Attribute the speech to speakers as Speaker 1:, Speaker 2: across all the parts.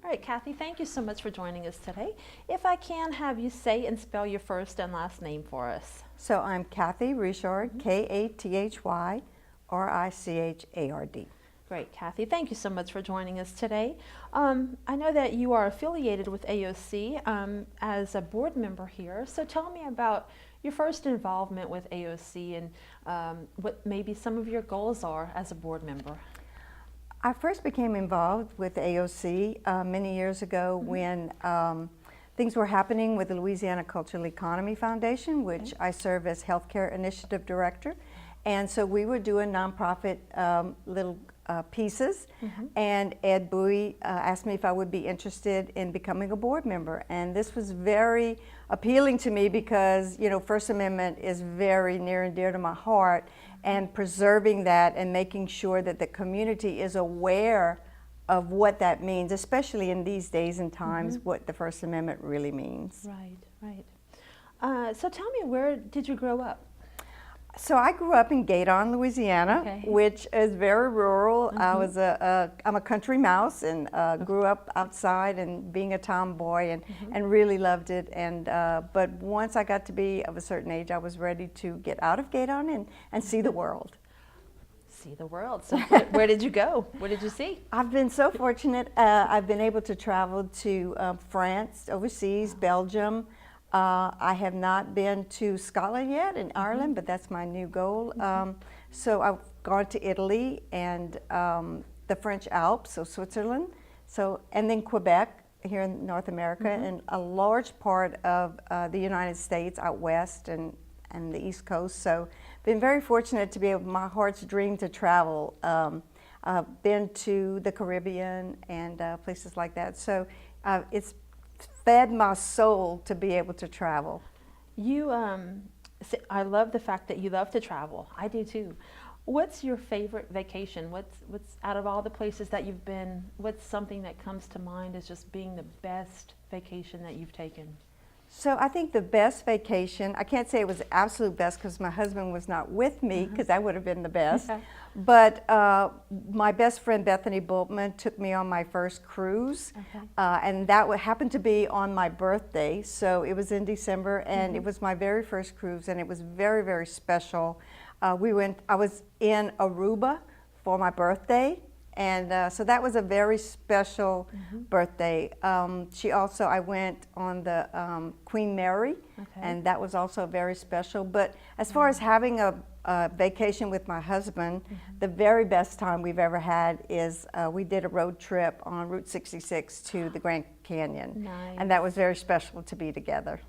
Speaker 1: All right, Kathy, thank you so much for joining us today. If I can have you say and spell your first and last name for us.
Speaker 2: So I'm Kathy Richard, Kathy-Richard.
Speaker 1: Great, Kathy. Thank you so much for joining us today. I know that you are affiliated with AOC as a board member here. So tell me about your first involvement with AOC and what maybe some of your goals are as a board member.
Speaker 2: I first became involved with AOC many years ago when things were happening with the Louisiana Cultural Economy Foundation, which I serve as Healthcare Initiative Director. And so we were doing nonprofit little pieces, and Ed Bowie asked me if I would be interested in becoming a board member. And this was very appealing to me because, you know, First Amendment is very near and dear to my heart, and preserving that and making sure that the community is aware of what that means, especially in these days and times, what the First Amendment really means.
Speaker 1: Right, right. So tell me, where did you grow up?
Speaker 2: So I grew up in Gaydon, Louisiana, which is very rural. I'm a country mouse and grew up outside and being a tomboy and really loved it. And but once I got to be of a certain age, I was ready to get out of Gaydon and see the world.
Speaker 1: See the world. So where did you go? What did you see?
Speaker 2: I've been so fortunate. I've been able to travel to France, overseas, Belgium. I have not been to Scotland yet, in Ireland, but that's my new goal. So I've gone to Italy and the French Alps, so Switzerland, and then Quebec here in North America, and a large part of the United States out west and the East Coast. So been very fortunate to be able, my heart's dream to travel. I've been to the Caribbean and places like that. So it's fed my soul to be able to travel.
Speaker 1: You, I love the fact that you love to travel. I do too. What's your favorite vacation? What's out of all the places that you've been, what's something that comes to mind as just being the best vacation that you've taken?
Speaker 2: So I think the best vacation, I can't say it was the absolute best because my husband was not with me, because that would have been the best. But my best friend Bethany Bultman took me on my first cruise, and that happened to be on my birthday. So it was in December, and it was my very first cruise, and it was very, very special. I was in Aruba for my birthday. And so that was a very special birthday. I went on the Queen Mary, and that was also very special. But as far as having a vacation with my husband, the very best time we've ever had is we did a road trip on Route 66 to the Grand Canyon. And that was very special to be together.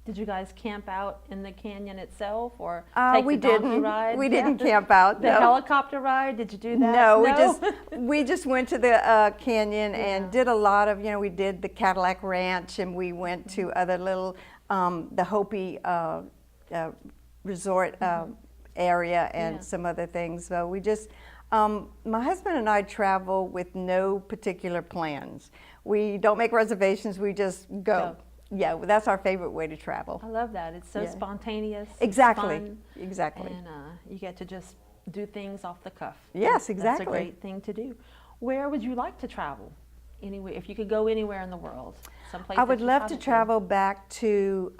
Speaker 1: Did you guys camp out in the canyon itself, or take the donkey ride?
Speaker 2: We didn't camp out.
Speaker 1: The helicopter ride? Did you do that?
Speaker 2: No, we just went to the canyon and did a lot of, we did the Cadillac Ranch, and we went to other little, the Hopi resort area and some other things. So we just, my husband and I travel with no particular plans. We don't make reservations, we just go. Yeah, that's our favorite way to travel.
Speaker 1: I love that. It's so spontaneous.
Speaker 2: Exactly.
Speaker 1: It's fun,
Speaker 2: exactly.
Speaker 1: And you get to just do things off the cuff.
Speaker 2: Yes, exactly.
Speaker 1: That's a great thing to do. Where would you like to travel? Anywhere, if you could go anywhere in the world, someplace.
Speaker 2: I would love to travel back to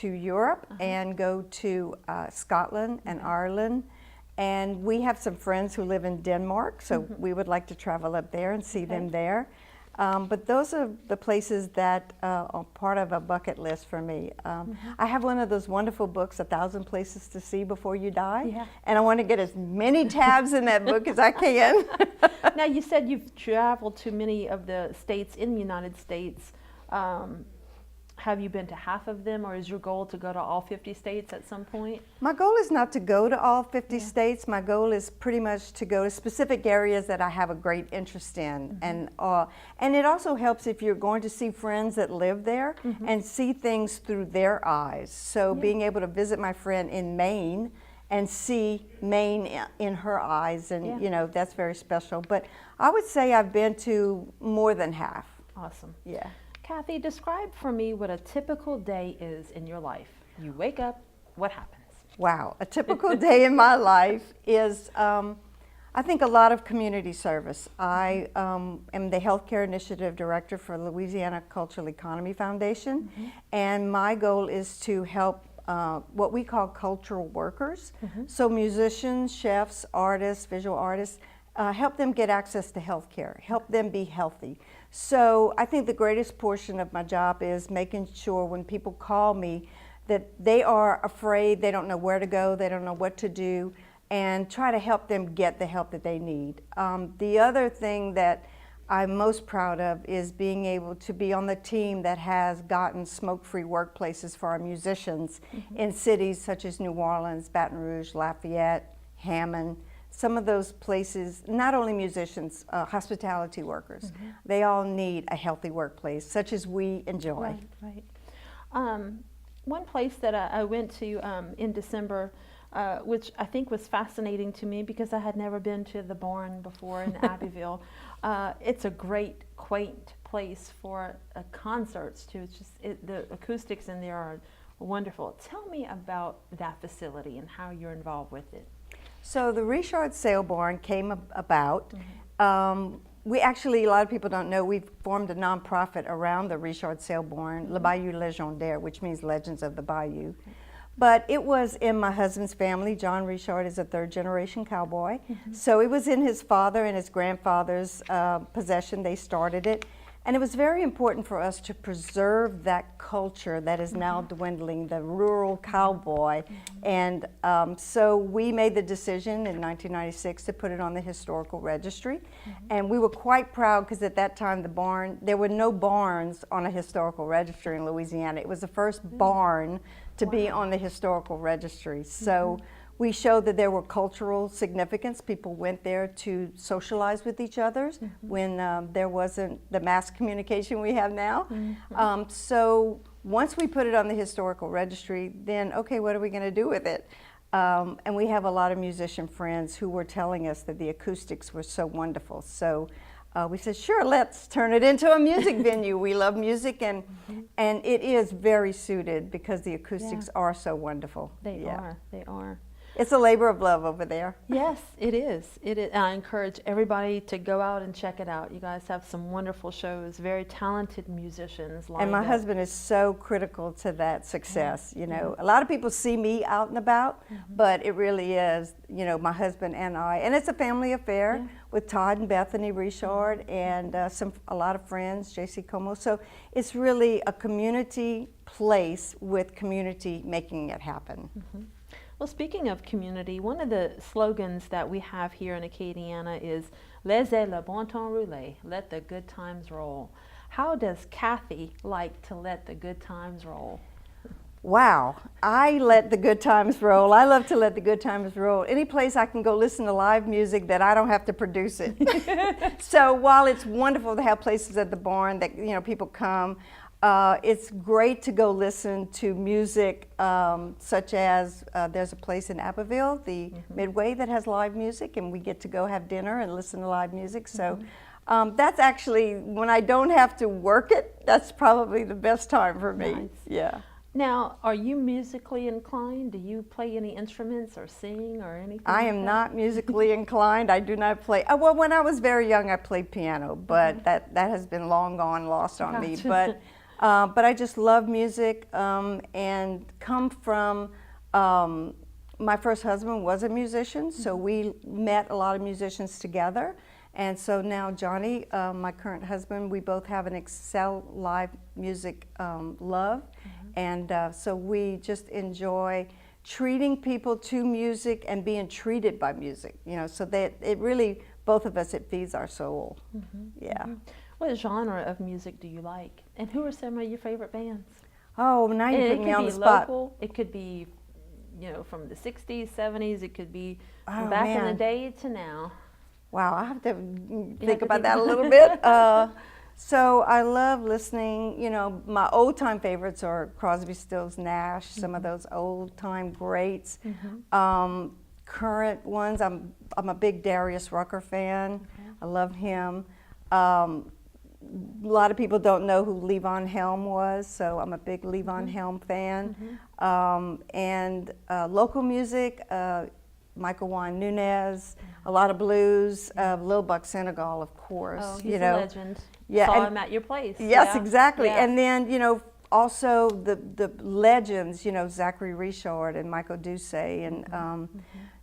Speaker 2: Europe and go to Scotland and Ireland. And we have some friends who live in Denmark, so we would like to travel up there and see them there. But those are the places that are part of a bucket list for me. I have one of those wonderful books, 1,000 Places to See Before You Die, and I want to get as many tabs in that book as I can.
Speaker 1: Now, you said you've traveled to many of the states in the United States. Have you been to half of them, or is your goal to go to all 50 states at some point?
Speaker 2: My goal is not to go to all 50 states. My goal is pretty much to go to specific areas that I have a great interest in. And it also helps if you're going to see friends that live there and see things through their eyes. So being able to visit my friend in Maine and see Maine in her eyes, and that's very special. But I would say I've been to more than half.
Speaker 1: Awesome.
Speaker 2: Yeah.
Speaker 1: Kathy, describe for me what a typical day is in your life. You wake up, what happens?
Speaker 2: Wow, a typical day in my life is I think a lot of community service. I am the Healthcare Initiative Director for Louisiana Cultural Economy Foundation, and my goal is to help what we call cultural workers. So musicians, chefs, artists, visual artists, help them get access to health care, help them be healthy. So I think the greatest portion of my job is making sure when people call me that they are afraid, they don't know where to go, they don't know what to do, and try to help them get the help that they need. The other thing that I'm most proud of is being able to be on the team that has gotten smoke-free workplaces for our musicians in cities such as New Orleans, Baton Rouge, Lafayette, Hammond. Some of those places, not only musicians, hospitality workers, they all need a healthy workplace, such as we enjoy.
Speaker 1: Right, right. One place that I went to in December, which I think was fascinating to me because I had never been to the barn before in Abbeville. It's a great, quaint place for concerts too. It's just the acoustics in there are wonderful. Tell me about that facility and how you're involved with it.
Speaker 2: So the Richard Sale Barn came about. We actually, a lot of people don't know, we've formed a nonprofit around the Richard Sale Barn, Le Bayou Légendaire, which means Legends of the Bayou. But it was in my husband's family. John Richard is a third-generation cowboy. So it was in his father and his grandfather's possession. They started it. And it was very important for us to preserve that culture that is now dwindling, the rural cowboy. And so we made the decision in 1996 to put it on the historical registry. And we were quite proud because at that time the barn, there were no barns on a historical registry in Louisiana. It was the first barn to be on the historical registry. So we showed that there were cultural significance. People went there to socialize with each other when there wasn't the mass communication we have now. So once we put it on the historical registry, then okay, what are we going to do with it? And we have a lot of musician friends who were telling us that the acoustics were so wonderful. So we said, sure, let's turn it into a music venue. We love music, and it is very suited because the acoustics are so wonderful.
Speaker 1: They are.
Speaker 2: It's a labor of love over there.
Speaker 1: Yes, it is. It is. I encourage everybody to go out and check it out. You guys have some wonderful shows, very talented musicians lined
Speaker 2: And my
Speaker 1: up.
Speaker 2: husband is so critical to that success. You know, a lot of people see me out and about, but it really is, you know, my husband and I. And it's a family affair with Todd and Bethany Richard and a lot of friends, J.C. Como. So it's really a community place with community making it happen.
Speaker 1: Well, speaking of community, one of the slogans that we have here in Acadiana is Laissez le bon temps rouler, let the good times roll. How does Kathy like to let the good times roll?
Speaker 2: Wow, I let the good times roll. I love to let the good times roll. Any place I can go listen to live music that I don't have to produce it. So while it's wonderful to have places at the barn that, you know, people come, it's great to go listen to music such as there's a place in Abbeville, the Midway, that has live music, and we get to go have dinner and listen to live music. So that's actually, when I don't have to work it, that's probably the best time for me.
Speaker 1: Nice.
Speaker 2: Yeah.
Speaker 1: Now, are you musically inclined? Do you play any instruments or sing or anything?
Speaker 2: I am not musically inclined. I do not play. Well, when I was very young, I played piano, but that has been long gone, lost on me. But I just love music and come from, my first husband was a musician, so we met a lot of musicians together. And so now Johnny, my current husband, we both have an Excel live music love. And so we just enjoy treating people to music and being treated by music, you know, so that it really, both of us, it feeds our soul. Yeah.
Speaker 1: What genre of music do you like? And who are some of your favorite bands?
Speaker 2: Oh, now you put me on the spot.
Speaker 1: It could be local, it could be, you know, from the 60s, 70s, it could be back in the day to now.
Speaker 2: Wow, I have to think about that a little bit. So I love listening, you know, my old time favorites are Crosby, Stills, Nash, some of those old time greats. Current ones, I'm a big Darius Rucker fan. I love him. A lot of people don't know who Levon Helm was, so I'm a big Levon Helm fan. And local music, Michael Juan Nunez, a lot of blues, Lil Buck Senegal, of course.
Speaker 1: Oh, he's a legend.
Speaker 2: Yeah,
Speaker 1: Saw him at your place.
Speaker 2: Yes,
Speaker 1: yeah.
Speaker 2: exactly.
Speaker 1: Yeah.
Speaker 2: And then, also the legends, Zachary Richard and Michael Duce and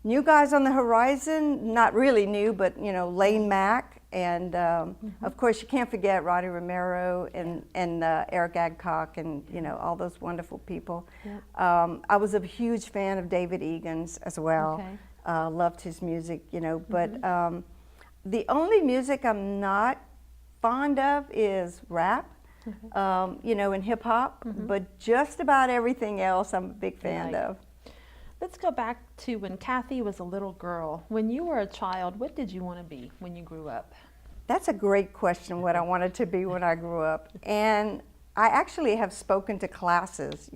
Speaker 2: new guys on the horizon, not really new, but, Lane Mack. And of course, you can't forget Roddy Romero and Eric Adcock and all those wonderful people.
Speaker 1: Yep.
Speaker 2: I was a huge fan of David Egan's as well.
Speaker 1: Okay.
Speaker 2: Loved his music, But the only music I'm not fond of is rap, and hip hop. But just about everything else, I'm a big fan of.
Speaker 1: Let's go back to when Kathy was a little girl. When you were a child, what did you want to be when you grew up?
Speaker 2: That's a great question, what I wanted to be when I grew up. And I actually have spoken to classes,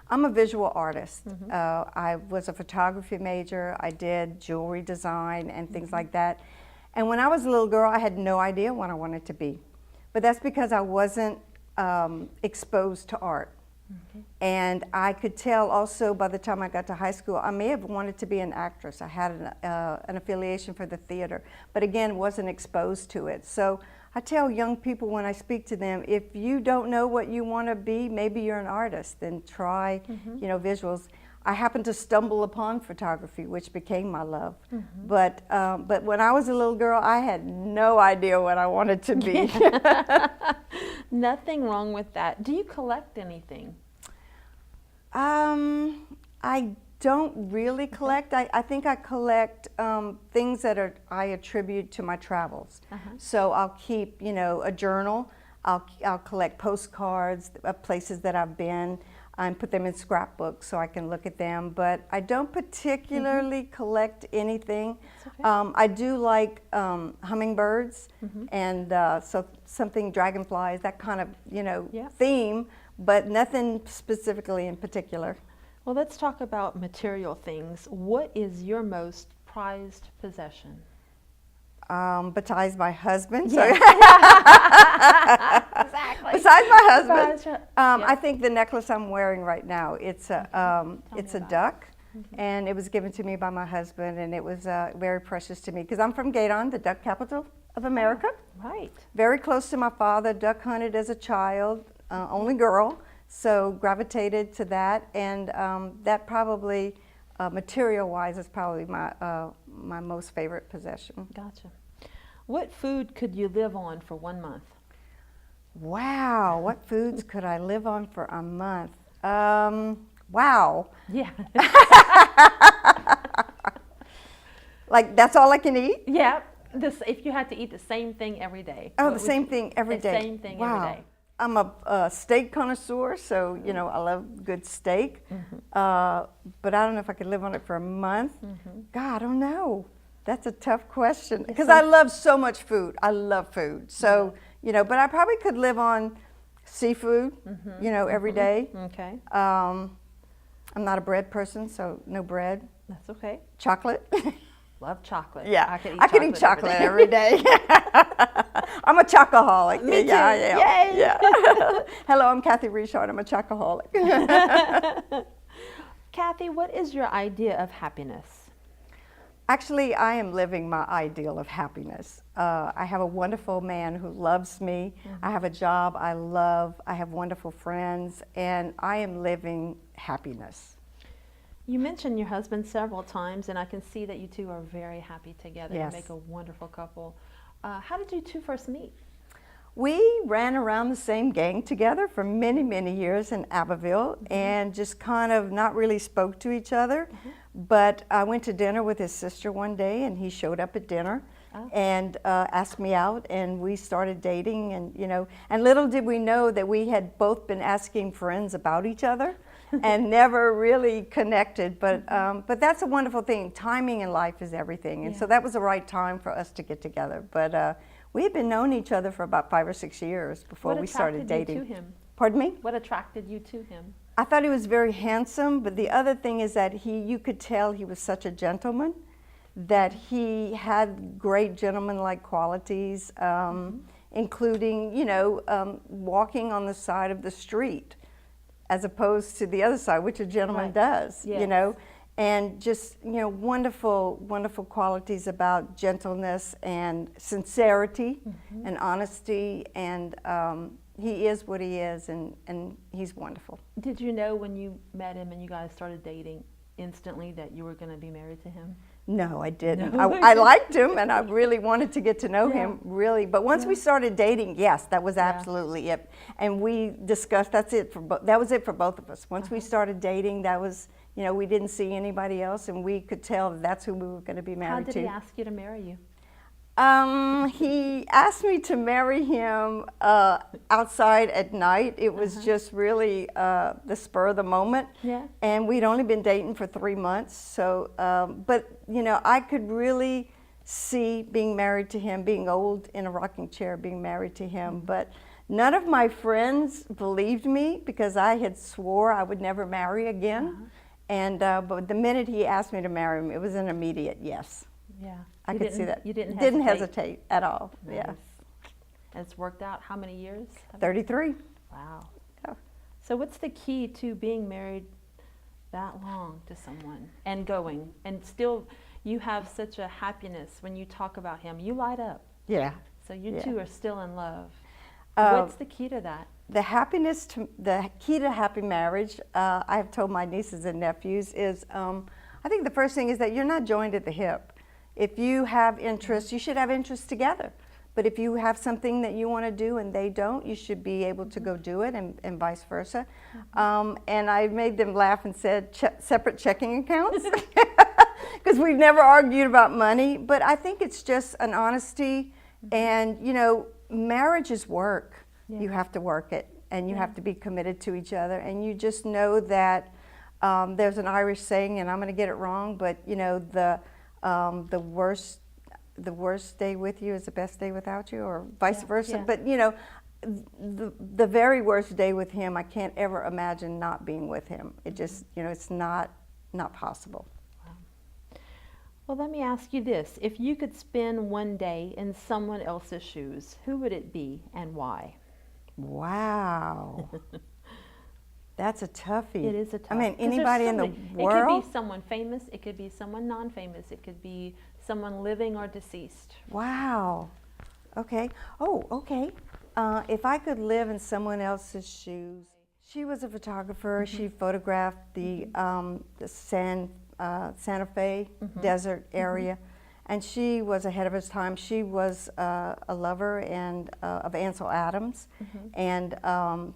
Speaker 2: I'm a visual artist. I was a photography major. I did jewelry design and things like that. And when I was a little girl, I had no idea what I wanted to be. But that's because I wasn't exposed to art. And I could tell also by the time I got to high school, I may have wanted to be an actress. I had an affiliation for the theater, but again, wasn't exposed to it. So I tell young people when I speak to them, if you don't know what you want to be, maybe you're an artist, then try, visuals. I happened to stumble upon photography, which became my love. But when I was a little girl, I had no idea what I wanted to be.
Speaker 1: Nothing wrong with that. Do you collect anything?
Speaker 2: I don't really collect. I think I collect things that I attribute to my travels. So I'll keep, a journal. I'll collect postcards of places that I've been and put them in scrapbooks so I can look at them. But I don't particularly collect anything. Okay. I do like hummingbirds and so something dragonflies, that kind of theme, but nothing specifically in particular.
Speaker 1: Well, let's talk about material things. What is your most prized possession?
Speaker 2: Besides my husband.
Speaker 1: Yes.
Speaker 2: So
Speaker 1: Exactly.
Speaker 2: Besides my husband,
Speaker 1: yeah.
Speaker 2: I think the necklace I'm wearing right now, it's a duck, and it was given to me by my husband, and it was very precious to me because I'm from Gaydon, the duck capital of America.
Speaker 1: Oh, right.
Speaker 2: Very close to my father. Duck hunted as a child, only girl, so gravitated to that, and that probably, material-wise, is probably my most favorite possession.
Speaker 1: Gotcha. What food could you live on for 1 month?
Speaker 2: Wow, what foods could I live on for a month? Wow.
Speaker 1: Yeah.
Speaker 2: Like that's all I can eat?
Speaker 1: Yeah. If you had to eat the same thing every day.
Speaker 2: Oh, the same thing every day.
Speaker 1: The same thing every day.
Speaker 2: I'm a steak connoisseur, so I love good steak. But I don't know if I could live on it for a month. God, I don't know. That's a tough question because I love so much food. I love food. So, but I probably could live on seafood, every day.
Speaker 1: Okay.
Speaker 2: I'm not a bread person, so no bread.
Speaker 1: That's okay.
Speaker 2: Chocolate.
Speaker 1: Love chocolate.
Speaker 2: Yeah,
Speaker 1: I could eat chocolate
Speaker 2: every day. I'm a chocoholic.
Speaker 1: Me too.
Speaker 2: Yeah. Yeah. Hello, I'm Kathy Richard. I'm a chocoholic.
Speaker 1: Kathy, what is your idea of happiness?
Speaker 2: Actually, I am living my ideal of happiness. I have a wonderful man who loves me. I have a job I love. I have wonderful friends, and I am living happiness.
Speaker 1: You mentioned your husband several times, and I can see that you two are very happy together.
Speaker 2: Yes.
Speaker 1: You make a wonderful couple. How did you two first meet?
Speaker 2: We ran around the same gang together for many, many years in Abbeville and just kind of not really spoke to each other. But I went to dinner with his sister one day, and he showed up at dinner and asked me out, and we started dating. And little did we know that we had both been asking friends about each other and never really connected. But that's a wonderful thing. Timing in life is everything, and so that was the right time for us to get together. But we had been knowing each other for about 5 or 6 years before we started dating.
Speaker 1: What attracted you to him?
Speaker 2: Pardon me?
Speaker 1: What attracted you to him?
Speaker 2: I thought he was very handsome, but the other thing is that you could tell he was such a gentleman, that he had great gentleman-like qualities, including, walking on the side of the street as opposed to the other side, which a gentleman does,
Speaker 1: Yes.
Speaker 2: and just, you know, wonderful, wonderful qualities about gentleness and sincerity and honesty, and he is what he is, and he's wonderful.
Speaker 1: Did you know when you met him and you guys started dating instantly that you were going to be married to him?
Speaker 2: No, I didn't.
Speaker 1: No.
Speaker 2: I liked him, and I really wanted to get to know
Speaker 1: Yeah.
Speaker 2: him, really. But once we started dating, yes, that was
Speaker 1: Yeah.
Speaker 2: absolutely it. And we discussed, that was it for both of us. Once we started dating, that was, you know, we didn't see anybody else, and we could tell that's who we were going to be
Speaker 1: How
Speaker 2: married
Speaker 1: did
Speaker 2: to.
Speaker 1: he ask you to marry you?
Speaker 2: He asked me to marry him outside at night. It was just really the spur of the moment.
Speaker 1: Yeah.
Speaker 2: And we'd only been dating for 3 months. So, but, you know, I could really see being married to him, being old in a rocking chair, being married to him. But none of my friends believed me because I had swore I would never marry again. And but the minute he asked me to marry him, it was an immediate yes.
Speaker 1: Yeah.
Speaker 2: I
Speaker 1: You
Speaker 2: could see
Speaker 1: didn't-
Speaker 2: that.
Speaker 1: You didn't
Speaker 2: Didn't
Speaker 1: hesitate.
Speaker 2: hesitate at all.
Speaker 1: Nice.
Speaker 2: Yeah.
Speaker 1: And it's worked out how many years?
Speaker 2: 33.
Speaker 1: Wow.
Speaker 2: Yeah.
Speaker 1: So what's the key to being married that long to someone and going? And still, you have such a happiness when you talk about him. You light up.
Speaker 2: Yeah.
Speaker 1: So you
Speaker 2: Yeah.
Speaker 1: two are still in love.
Speaker 2: Uh,
Speaker 1: What's the key to that?
Speaker 2: The key to happy marriage, I have told my nieces and nephews, is I think the first thing is that you're not joined at the hip. If you have interests, you should have interests together. But if you have something that you want to do and they don't, you should be able to go do it, and vice versa. And I made them laugh and said separate checking accounts, because we've never argued about money. But I think it's just an honesty, and you know, marriage is work.
Speaker 1: Yeah.
Speaker 2: You have to work it, and you
Speaker 1: Yeah.
Speaker 2: have to be committed to each other, and you just know that there's an Irish saying, and I'm going to get it wrong, but you know, the worst day with you is the best day without you, or vice versa.
Speaker 1: Yeah.
Speaker 2: But you know, the very worst day with him, I can't ever imagine not being with him. It just, you know, it's not possible.
Speaker 1: Well, let me ask you this. If you could spend one day in someone else's shoes, who would it be and why?
Speaker 2: Wow. That's a toughie.
Speaker 1: It is a tough.
Speaker 2: I mean,
Speaker 1: 'cause there's
Speaker 2: anybody
Speaker 1: so
Speaker 2: in the
Speaker 1: many-
Speaker 2: world?
Speaker 1: It could be someone famous. It could be someone non-famous. It could be someone living or deceased.
Speaker 2: Wow. Okay. Oh, okay. If I could live in someone else's shoes, she was a photographer. She photographed the Santa Fe desert area, and she was ahead of her time. She was a lover and of Ansel Adams, and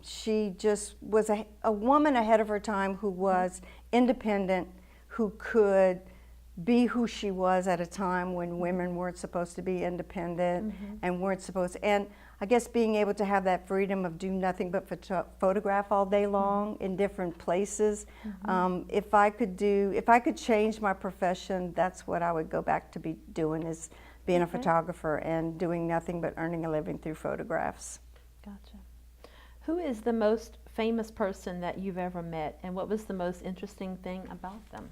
Speaker 2: she just was a woman ahead of her time who was independent, who could be who she was at a time when women weren't supposed to be independent and weren't supposed to, and I guess being able to have that freedom of do nothing but photograph all day long in different places. If I could change my profession, that's what I would go back to be doing, is being a photographer and doing nothing but earning a living through photographs.
Speaker 1: Gotcha. Who is the most famous person that you've ever met, and what was the most interesting thing about them?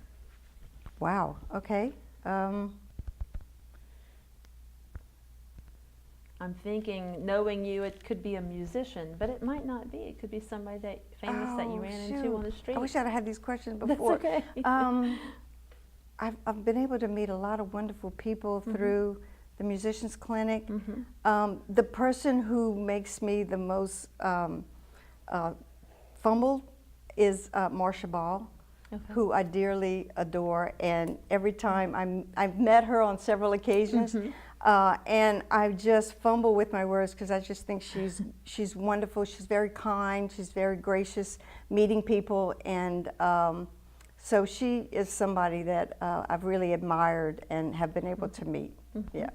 Speaker 2: Wow, okay.
Speaker 1: I'm thinking, knowing you, it could be a musician, but it might not be. It could be somebody famous that you ran into on the street.
Speaker 2: I wish I'd had these questions
Speaker 1: That's
Speaker 2: before.
Speaker 1: okay.
Speaker 2: I've been able to meet a lot of wonderful people through the Musicians Clinic. The person who makes me the most fumbled is Marcia Ball, who I dearly adore, and every time I've met her on several occasions, and I just fumble with my words because I just think she's wonderful. She's very kind. She's very gracious, meeting people, and so she is somebody that I've really admired and have been able to meet. Yeah.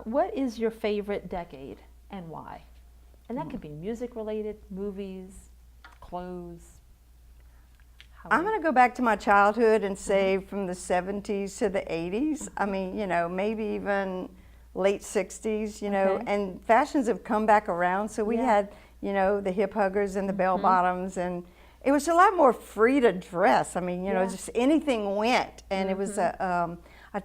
Speaker 1: What is your favorite decade and why? And that could be music related, movies, clothes.
Speaker 2: I'm going to go back to my childhood and say from the 70s to the 80s. I mean, you know, maybe even late 60s, you know, and fashions have come back around. So we had, you know, the hip huggers and the bell bottoms, and it was a lot more free to dress. I mean, you know, just anything went. And it was a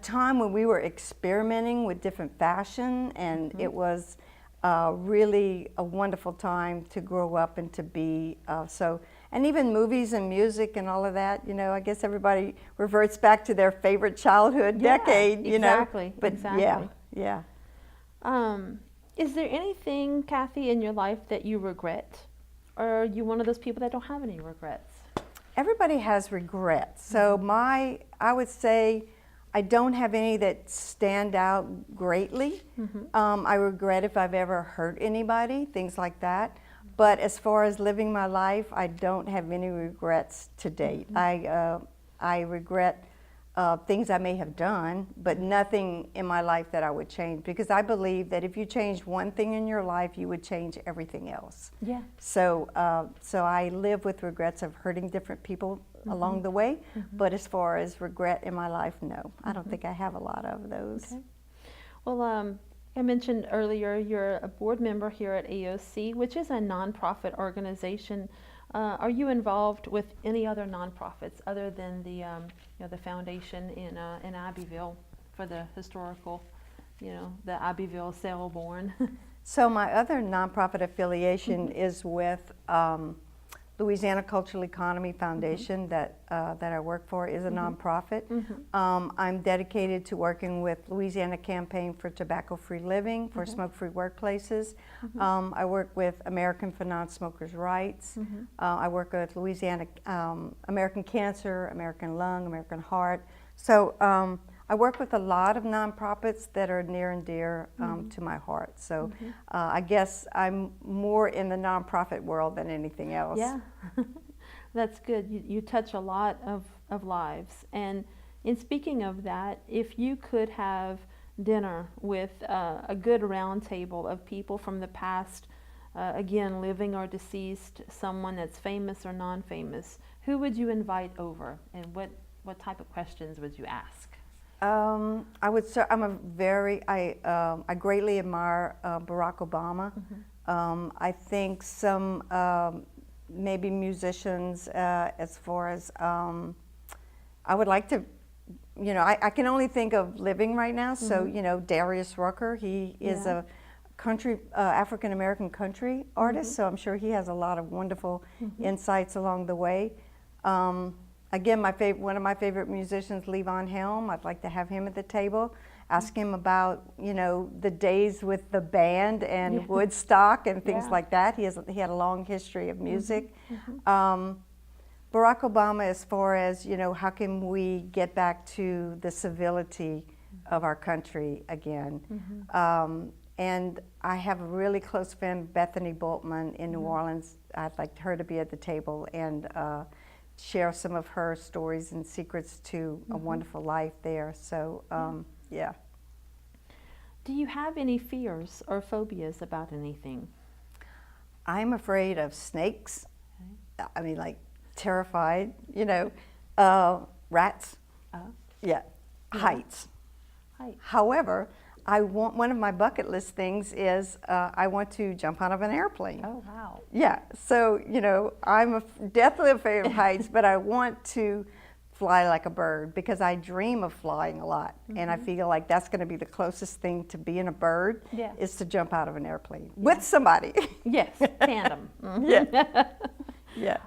Speaker 2: time when we were experimenting with different fashion, and it was really a wonderful time to grow up and to be. And even movies and music and all of that, you know, I guess everybody reverts back to their favorite childhood decade, you know.
Speaker 1: Exactly,
Speaker 2: But
Speaker 1: exactly.
Speaker 2: yeah.
Speaker 1: Is there anything, Kathy, in your life that you regret? Or are you one of those people that don't have any regrets?
Speaker 2: Everybody has regrets. So I would say I don't have any that stand out greatly. I regret if I've ever hurt anybody, things like that. But as far as living my life, I don't have any regrets to date. I regret things I may have done, but nothing in my life that I would change, because I believe that if you change one thing in your life, you would change everything else.
Speaker 1: Yeah.
Speaker 2: So I live with regrets of hurting different people along the way, but as far as regret in my life, no. I don't think I have a lot of those.
Speaker 1: Okay. Well, I mentioned earlier you're a board member here at AOC, which is a nonprofit organization. Are you involved with any other nonprofits other than the the foundation in Abbeville for the historical, the Abbeville Sailborn?
Speaker 2: So my other nonprofit affiliation is with Louisiana Cultural Economy Foundation that I work for, is a nonprofit. I'm dedicated to working with Louisiana Campaign for Tobacco-Free Living, for smoke-free workplaces. I work with American for Non-Smokers' Rights. I work with Louisiana American Cancer, American Lung, American Heart. So I work with a lot of nonprofits that are near and dear to my heart. So I guess I'm more in the nonprofit world than anything else.
Speaker 1: Yeah, that's good. You touch a lot of lives. And in speaking of that, if you could have dinner with a good round table of people from the past, again, living or deceased, someone that's famous or non-famous, who would you invite over, and what type of questions would you ask?
Speaker 2: I would say I greatly admire Barack Obama. I think some maybe musicians, as far as I would like to, I can only think of living right now. So Darius Rucker, he is a country African American country artist. So I'm sure he has a lot of wonderful insights along the way. Again, one of my favorite musicians, Levon Helm. I'd like to have him at the table, ask him about the days with the band and Woodstock and things like that. He had a long history of music. Barack Obama, as far as how can we get back to the civility of our country again? And I have a really close friend, Bethany Bultman, in New Orleans. I'd like her to be at the table and share some of her stories and secrets to a wonderful life there. So, yeah.
Speaker 1: Do you have any fears or phobias about anything?
Speaker 2: I'm afraid of snakes. I mean, like, terrified. Rats. Yeah. Heights. However, one of my bucket list things is I want to jump out of an airplane.
Speaker 1: Oh, wow.
Speaker 2: Yeah, so, I'm definitely afraid of heights, but I want to fly like a bird because I dream of flying a lot. And I feel like that's going to be the closest thing to being a bird is to jump out of an airplane with somebody.
Speaker 1: Yes, tandem.
Speaker 2: Yeah. Yeah.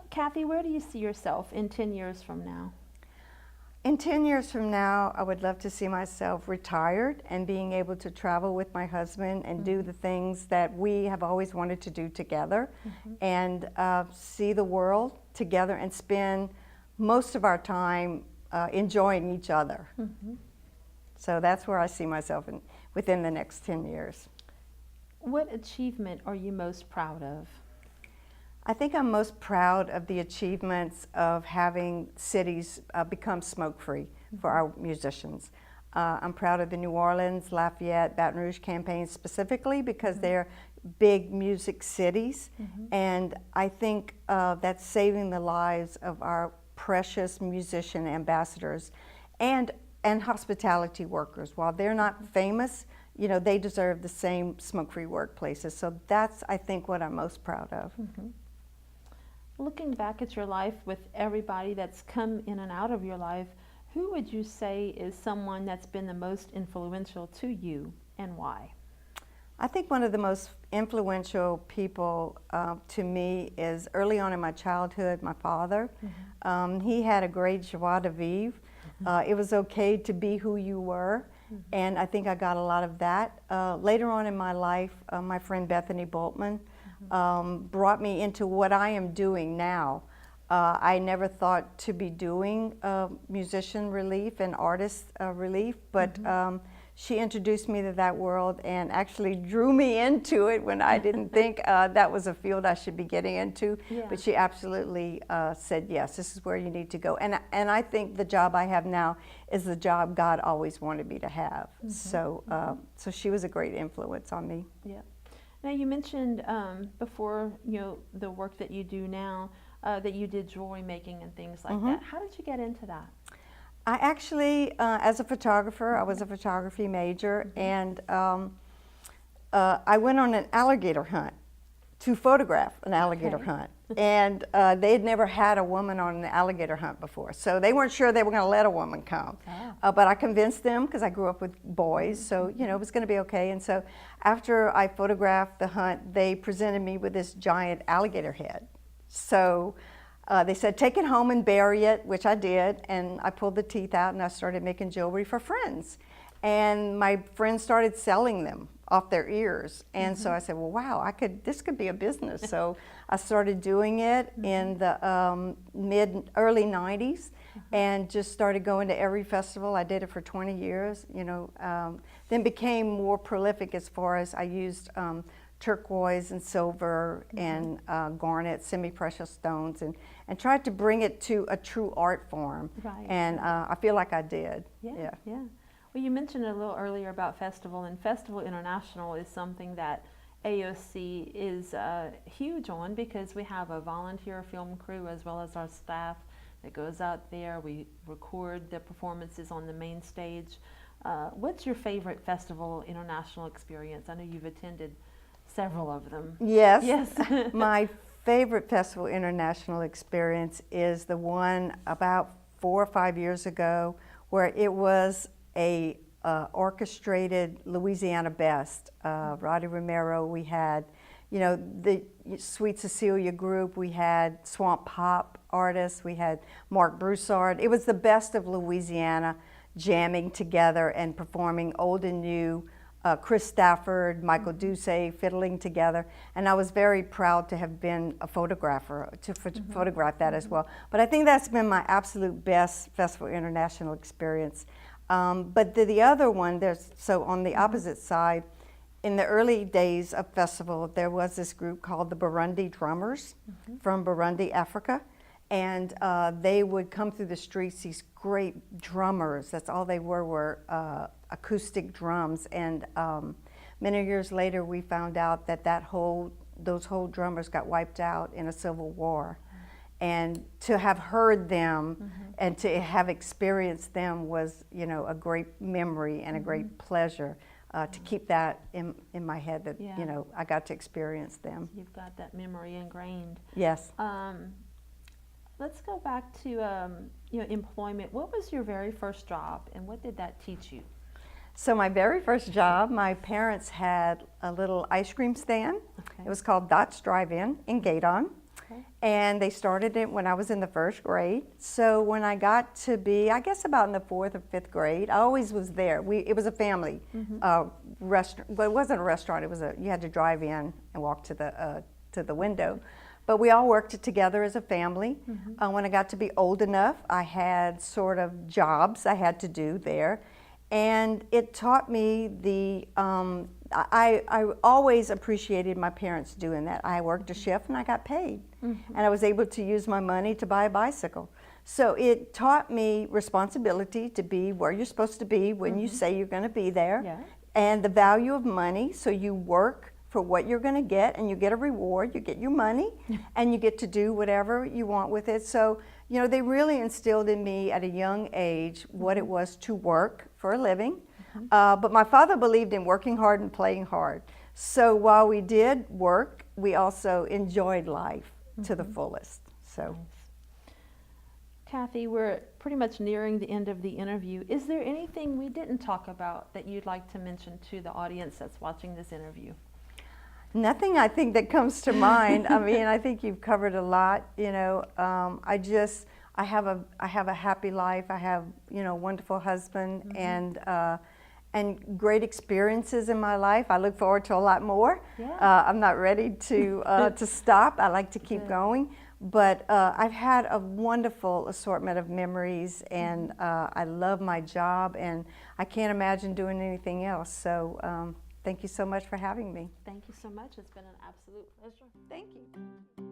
Speaker 1: Kathy, where do you see yourself in 10 years from now?
Speaker 2: In 10 years from now, I would love to see myself retired and being able to travel with my husband and do the things that we have always wanted to do together and see the world together and spend most of our time enjoying each other. So that's where I see myself within the next 10 years.
Speaker 1: What achievement are you most proud of?
Speaker 2: I think I'm most proud of the achievements of having cities become smoke-free for our musicians. I'm proud of the New Orleans, Lafayette, Baton Rouge campaigns specifically because they're big music cities. And I think that's saving the lives of our precious musician ambassadors and hospitality workers. While they're not famous, they deserve the same smoke-free workplaces. So that's, I think, what I'm most proud of.
Speaker 1: Looking back at your life with everybody that's come in and out of your life, who would you say is someone that's been the most influential to you and why?
Speaker 2: I think one of the most influential people to me is early on in my childhood, my father. He had a great joie de vivre. It was okay to be who you were, and I think I got a lot of that. Later on in my life, my friend Bethany Bultman brought me into what I am doing now. I never thought to be doing musician relief and artist relief, but she introduced me to that world and actually drew me into it when I didn't think that was a field I should be getting into.
Speaker 1: Yeah.
Speaker 2: But she absolutely said, yes, this is where you need to go. And I think the job I have now is the job God always wanted me to have. So, so she was a great influence on me.
Speaker 1: Yeah. Now you mentioned before, the work that you do now, that you did jewelry making and things like that. How did you get into that?
Speaker 2: I actually, as a photographer, I was a photography major, and I went on an alligator hunt to photograph an alligator hunt. And they had never had a woman on an alligator hunt before, so they weren't sure they were going to let a woman come. But I convinced them, because I grew up with boys, so it was going to be okay. And so after I photographed the hunt, they presented me with this giant alligator head. So they said, take it home and bury it, which I did, and I pulled the teeth out and I started making jewelry for friends. And my friends started selling them off their ears. And so I said, well, wow, this could be a business. So I started doing it in the early 90s and just started going to every festival. I did it for 20 years, then became more prolific as far as I used turquoise and silver and garnet, semi-precious stones, and tried to bring it to a true art form. And I feel like I did.
Speaker 1: Yeah. Well, you mentioned a little earlier about Festival, and Festival International is something that AOC is huge on, because we have a volunteer film crew as well as our staff that goes out there. We record the performances on the main stage. What's your favorite Festival International experience? I know you've attended several of them.
Speaker 2: Yes. My favorite Festival International experience is the one about 4 or 5 years ago, where it was a orchestrated Louisiana Best. Roddy Romero, we had, the Sweet Cecilia group, we had Swamp Pop artists, we had Mark Broussard. It was the best of Louisiana jamming together and performing old and new. Chris Stafford, Michael Ducey fiddling together, and I was very proud to have been a photographer, to photograph that as well. But I think that's been my absolute best Festival International experience. But the other one, so on the opposite side, in the early days of Festival, there was this group called the Burundi Drummers from Burundi, Africa. And they would come through the streets, these great drummers. That's all they were acoustic drums. And many years later, we found out that those whole drummers got wiped out in a civil war. And to have heard them and to have experienced them was, a great memory and a great pleasure. To keep that in my head, that I got to experience them.
Speaker 1: You've got that memory ingrained.
Speaker 2: Yes.
Speaker 1: Let's go back to employment. What was your very first job, and what did that teach you?
Speaker 2: So my very first job, my parents had a little ice cream stand. It was called Dot's Drive-In in Gaydon. And they started it when I was in the 1st grade. So when I got to be, I guess about in the 4th or 5th grade, I always was there. It was a family restaurant. Well, it wasn't a restaurant. It was you had to drive in and walk to the window. But we all worked together as a family. When I got to be old enough, I had sort of jobs I had to do there. And it taught me I always appreciated my parents doing that. I worked a shift and I got paid. And I was able to use my money to buy a bicycle. So it taught me responsibility to be where you're supposed to be when you say you're going to be there. And the value of money, so you work for what you're going to get, and you get a reward, you get your money, and you get to do whatever you want with it. So, they really instilled in me at a young age what it was to work for a living. But my father believed in working hard and playing hard. So while we did work, we also enjoyed life to the fullest. So.
Speaker 1: Kathy, we're pretty much nearing the end of the interview. Is there anything we didn't talk about that you'd like to mention to the audience that's watching this interview?
Speaker 2: Nothing I think that comes to mind. I mean, I think you've covered a lot. You know, I have a happy life. I have, you know, a wonderful husband and great experiences in my life. I look forward to a lot more.
Speaker 1: Yeah.
Speaker 2: I'm not ready to stop. I like to keep going. But I've had a wonderful assortment of memories, and I love my job, and I can't imagine doing anything else. So thank you so much for having me.
Speaker 1: Thank you so much. It's been an absolute pleasure.
Speaker 2: Thank you.